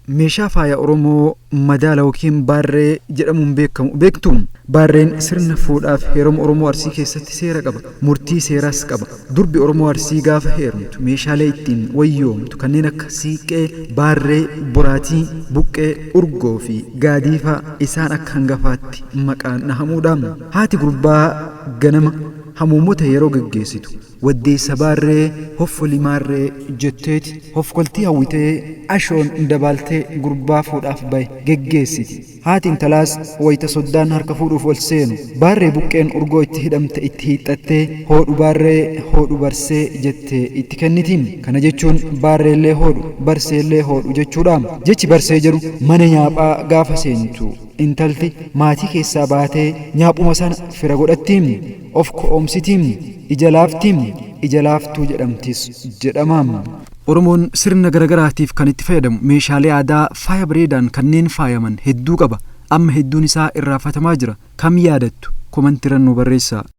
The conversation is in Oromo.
meeshaa faaya Oromoo madaala yookiin baarree jedhamuun beekamu beektu. Baarreen sirna fuudhaaf heeruma Oromoo Arsii keessatti seera qaba. Murtii seeraas qaba. Durbi Oromoo Arsii gaafa heerumtu meeshaalee ittiin wayyoomtu kanneen akka siiqqee, baarree, boraatii, buqqee, urgoo fi gaadiifaa isaan akka hangafaatti maqaan dhahamuudhaan. Haati gurbaa ganama hamuumota yeroo gaggeessitu waddeessa baarree hoffoli maarree jetteeti hofkoltii hawwitee ashoon dabaltee gurbaa fuudhaaf bahe geggeessiti. Haati intalaas wayita soddaan harka fuudhuuf ol seenu baarree buqqeen urgoo itti hidhamte itti hiixattee hoodhu baarree hoodhu barsee jettee itti kennitiin. Kana jechuun baarreellee hoodhu barseellee hoodhu jechuudha. Jechi barsee jedhu mana nyaaphaa gaafa seentu intalti maatii keessaa baatee nyaaphuma sana fira godhattiin of ko'omsitiin ija laaftiin ija laaftuu jedhamtis jedhamaam. Oromoon sirna garagaraatiif kan itti fayyadamu meeshaalee aadaa faaya bareedaan kanneen faayaman hedduu qaba. Amma hedduun isaa irraafatamaa jira. Kam yaadattu? Komantiiraan nu barreessaa.